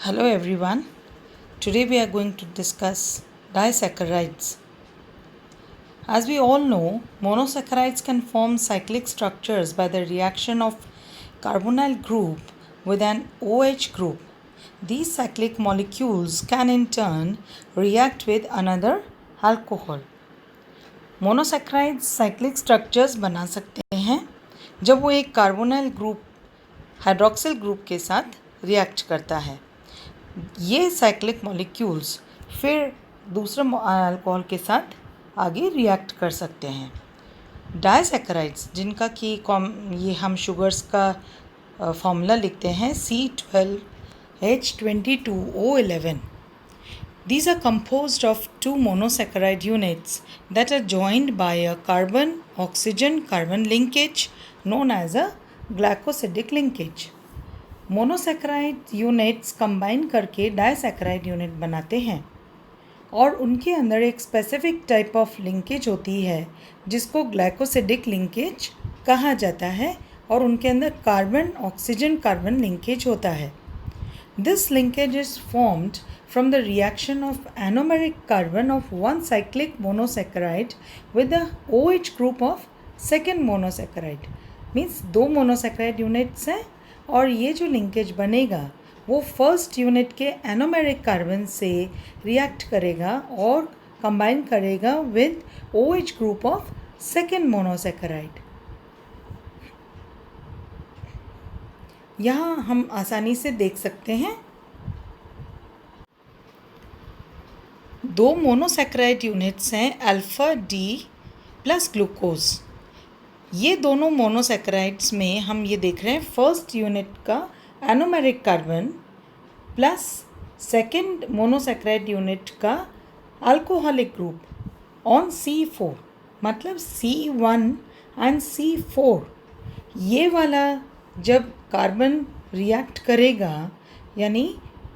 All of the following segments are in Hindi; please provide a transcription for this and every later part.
Hello everyone. Today we are going to discuss disaccharides. As we all know, monosaccharides can form cyclic structures by the reaction of carbonyl group with an OH group. These cyclic molecules can in turn react with another alcohol. Monosaccharides cyclic structures बना सकते हैं जब वो एक कार्बोनाइल ग्रुप हाइड्रोक्सिल ग्रुप के साथ रिएक्ट करता है। ये साइक्लिक मॉलिक्यूल्स फिर दूसरे अल्कोहल के साथ आगे रिएक्ट कर सकते हैं। डाइसैकेराइड्स जिनका कि ये हम शुगर्स का फॉर्मूला लिखते हैं C12H22O11. These are composed of two monosaccharide units that are joined by a carbon-oxygen-carbon linkage known as a glycosidic linkage. Monosaccharide units combine करके डाइसैक्राइड यूनिट बनाते हैं और उनके अंदर एक स्पेसिफिक टाइप ऑफ लिंकेज होती है जिसको ग्लाइकोसिडिक लिंकेज कहा जाता है और उनके अंदर कार्बन ऑक्सीजन कार्बन लिंकेज होता है। This linkage is formed from the reaction of anomeric carbon of one cyclic monosaccharide with the OH group of second monosaccharide. Means दो monosaccharide units हैं और ये जो लिंकेज बनेगा वो फर्स्ट यूनिट के एनोमेरिक कार्बन से रिएक्ट करेगा और कंबाइन करेगा with OH group of second monosaccharide. यहाँ हम आसानी से देख सकते हैं दो मोनोसैकेराइड यूनिट्स हैं अल्फ़ा डी प्लस ग्लूकोज। ये दोनों मोनोसैकेराइड्स में हम ये देख रहे हैं फर्स्ट यूनिट का anomeric carbon plus second monosaccharide unit का अल्कोहलिक ग्रुप ऑन C4, मतलब C1 एंड C4। ये वाला जब कार्बन रिएक्ट करेगा यानी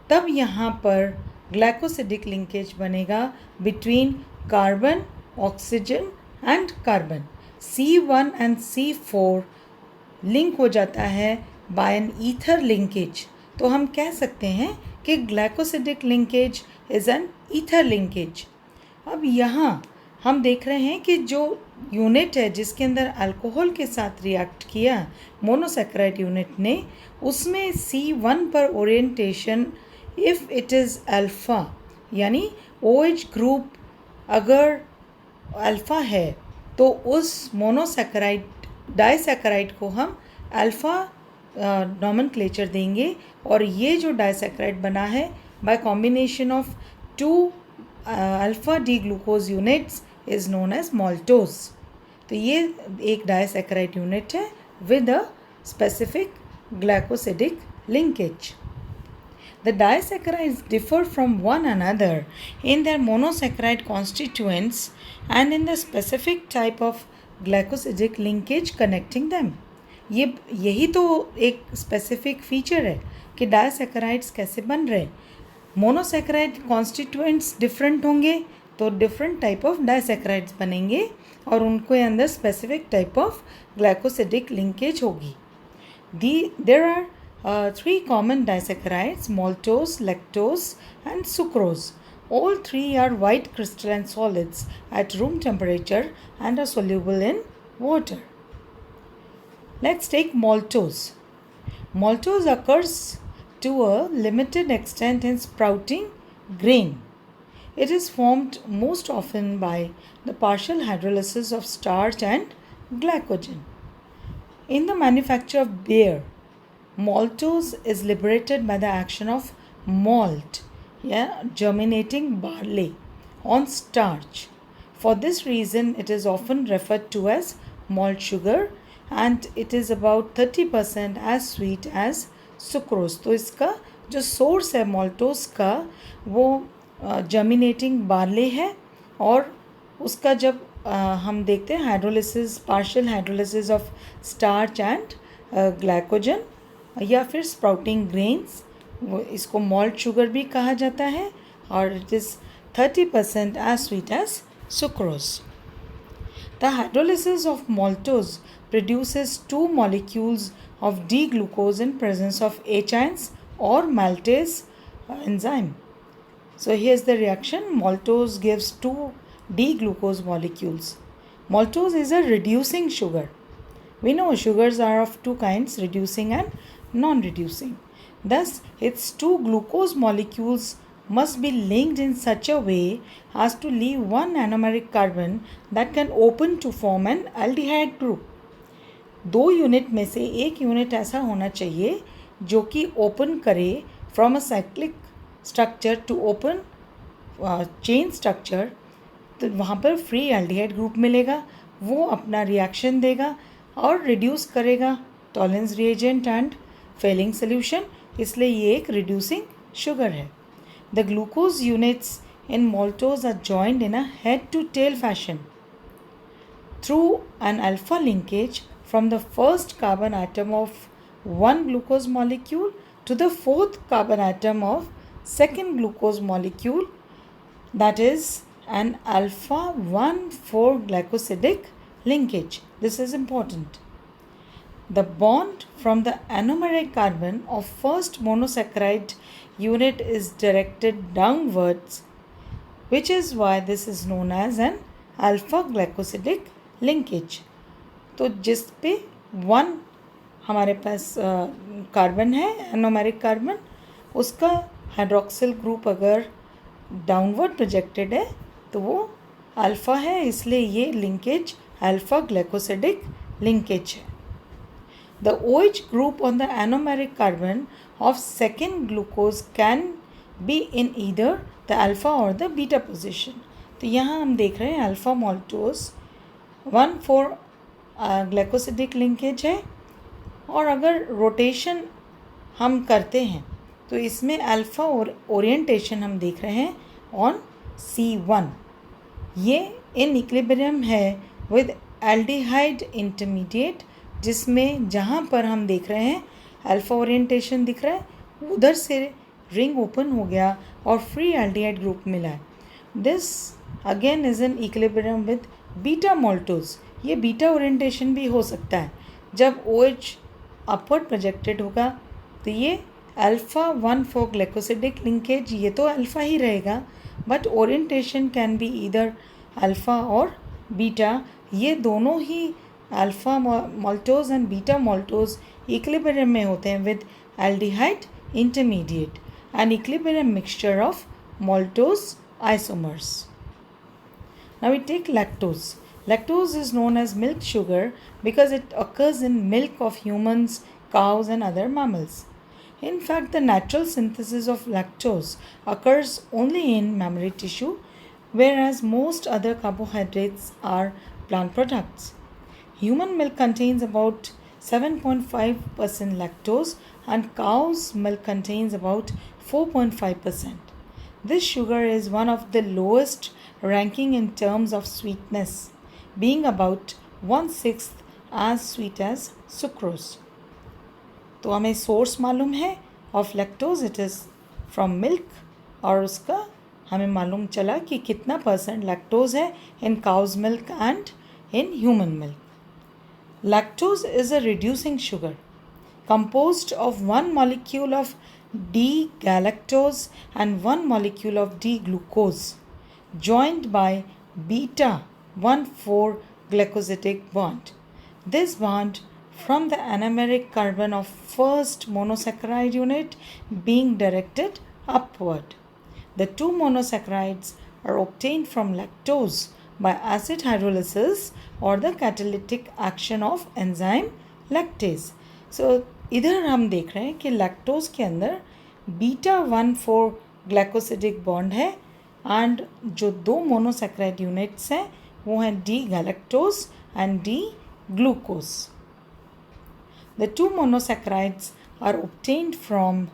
तब यहाँ पर ग्लाइकोसिडिक लिंकेज बनेगा between carbon oxygen and carbon. C1 and C4 link हो जाता है बाय एन ईथर लिंकेज। तो हम कह सकते हैं कि glycosidic linkage is an ether linkage. अब यहाँ हम देख रहे हैं कि जो यूनिट है जिसके अंदर अल्कोहल के साथ रिएक्ट किया मोनोसैकेराइड यूनिट ने, उसमें C1 पर orientation if it is alpha यानी OH ग्रुप अगर अल्फ़ा है तो उस मोनोसैकेराइड डाइसैकेराइड को हम अल्फ़ा नॉमेनक्लेचर देंगे और ये जो डाइसैकेराइड बना है by combination of two alpha D glucose units is known as maltose. तो ये एक डाइसैकेराइड यूनिट है with a specific glycosidic linkage. The disaccharides differ from one another in their monosaccharide constituents and in the specific type of glycosidic linkage connecting them. यही तो एक स्पेसिफिक फीचर है कि डाइसैकेराइड्स कैसे बन रहे। मोनोसैकेराइड कॉन्स्टिट्यूएंट्स डिफरेंट होंगे तो डिफरेंट टाइप ऑफ डाइसैकेराइड्स बनेंगे और उनके अंदर specific type of glycosidic linkage होगी। There are three common disaccharides: maltose, lactose and sucrose. All three are white crystalline solids at room temperature and are soluble in water. Let's take maltose. Maltose occurs to a limited extent in sprouting grain. It is formed most often by the partial hydrolysis of starch and glycogen. In the manufacture of beer, maltose is liberated by the action of malt, germinating barley, on starch. For this reason, it is often referred to as malt sugar and it is about 30% as sweet as sucrose. तो इसका जो सोर्स है maltose का वो germinating barley है और उसका जब हम देखते हैं hydrolysis, partial hydrolysis of starch and glycogen या फिर स्प्राउटिंग ग्रेन्स, वो इसको मॉल्ट शुगर भी कहा जाता है और it is 30% as sweet as sucrose. The hydrolysis of maltose produces two molecules of D-glucose in presence of H ions or maltase enzyme. So here's the reaction. Maltose gives two D-glucose molecules. Maltose is a reducing sugar. We know sugars are of two kinds, reducing and non-reducing. Thus, its two glucose molecules must be linked in such a way as to leave one anomeric carbon that can open to form an aldehyde group. दो यूनिट में से एक यूनिट ऐसा होना चाहिए जो कि ओपन करे from a cyclic structure to open chain structure, तो वहाँ पर फ्री एल्डिहाइड ग्रुप मिलेगा, वो अपना रिएक्शन देगा और रिड्यूस करेगा Tollens reagent and Fehling solution, इसलिए ये एक रिड्यूसिंग शुगर है. The glucose units in maltose are joined in a head to tail fashion through an alpha linkage from the first carbon atom of one glucose molecule to the fourth carbon atom of second glucose molecule, that is an alpha 1,4 glycosidic linkage. This is important. The bond from the anomeric carbon of first monosaccharide unit is directed downwards, which is why this is known as an alpha glycosidic linkage. तो जिस पे वन हमारे पास कार्बन है, एनोमेरिक कार्बन, उसका हाइड्रोक्सिल ग्रुप अगर डाउनवर्ड प्रोजेक्टेड है तो वो अल्फ़ा है, इसलिए ये लिंकेज अल्फ़ा ग्लाइकोसिडिक लिंकेज है. The OH group on the anomeric carbon of second glucose can be in either the alpha or the beta position. तो यहाँ हम देख रहे हैं अल्फ़ा maltose 1,4 ग्लाइकोसिडिक लिंकेज है, और अगर रोटेशन हम करते हैं तो इसमें अल्फ़ा और ओरिएंटेशन हम देख रहे हैं ऑन C1. ये इन इक्विलिब्रियम है विद एल्डिहाइड इंटरमीडिएट, जिसमें जहाँ पर हम देख रहे हैं अल्फ़ा ओरिएंटेशन दिख रहा है, उधर से रिंग ओपन हो गया और फ्री एल्डिहाइड ग्रुप मिला है. This again is an equilibrium with beta maltose. ये बीटा ओरिएंटेशन भी हो सकता है. जब OH अपवर्ड प्रोजेक्टेड होगा तो ये अल्फ़ा 1,4 ग्लाइकोसिडिक लिंकेज, ये तो अल्फ़ा ही रहेगा, but orientation can be either alpha और बीटा. ये दोनों ही alpha maltose and beta maltose equilibrium में होते हैं with aldehyde intermediate, an equilibrium mixture of maltose isomers. Now we take lactose. Lactose is known as milk sugar because it occurs in milk of humans, cows and other mammals. In fact, the natural synthesis of lactose occurs only in mammary tissue, whereas most other carbohydrates are plant products. Human milk contains about 7.5% lactose and cow's milk contains about 4.5%. This sugar is one of the lowest ranking in terms of sweetness, being about 1/6 as sweet as sucrose. तो हमें सोर्स मालूम है of lactose, it is from milk, और उसका हमें मालूम चला कि कितना % लैक्टोज है in cow's milk and in human milk. Lactose is a reducing sugar composed of one molecule of D-galactose and one molecule of D-glucose joined by beta 1,4 glycosidic bond. This bond from the anomeric carbon of first monosaccharide unit being directed upward. The two monosaccharides are obtained from lactose by acid hydrolysis or the catalytic action of enzyme lactase. So इधर हम देख रहे हैं कि लैक्टोज के अंदर बीटा 1,4 ग्लाइकोसिडिक बॉन्ड है, एंड जो दो मोनोसैक्राइड यूनिट्स हैं वो हैं D galactose and D glucose. The two monosaccharides are obtained from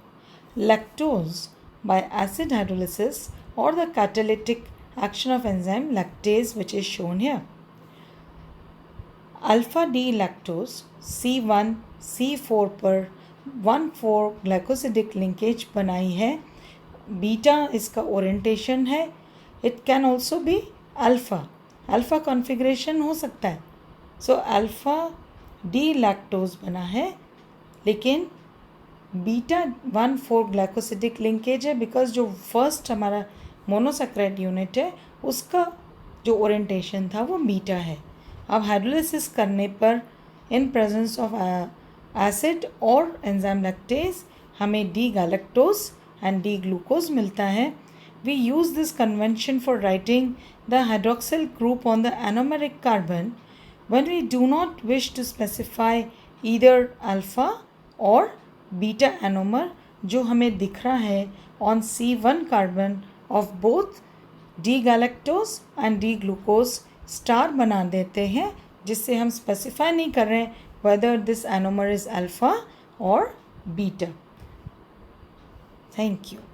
lactose by acid hydrolysis or the catalytic action of enzyme lactase, which is shown here. Alpha D electrons C1 C4 पर 1,4 ग्लाइकोसिडिक लिंकेज बनाई है. बीटा इसका ओरिएंटेशन है. It can also be alpha configuration हो सकता है. सो अल्फ़ा डी लैक्टोज बना है, लेकिन बीटा 1,4 ग्लाइकोसिडिक लिंकेज है, बिकॉज जो फर्स्ट हमारा मोनोसेक्राइड यूनिट है उसका जो ओरिएंटेशन था वो बीटा है। अब हाइड्रोलिसिस करने पर इन प्रेजेंस ऑफ एसिड और एंजाइम लैक्टेज हमें D galactose and D glucose मिलता है। We use this convention for writing the hydroxyl group on the anomeric carbon when we do not wish to specify either alpha or beta anomer, जो हमें दिख रहा है on C1 carbon of both D-galactose and D-glucose star बना देते हैं, जिससे हम स्पेसिफाई नहीं कर रहे हैं whether this anomer is alpha or beta. Thank you.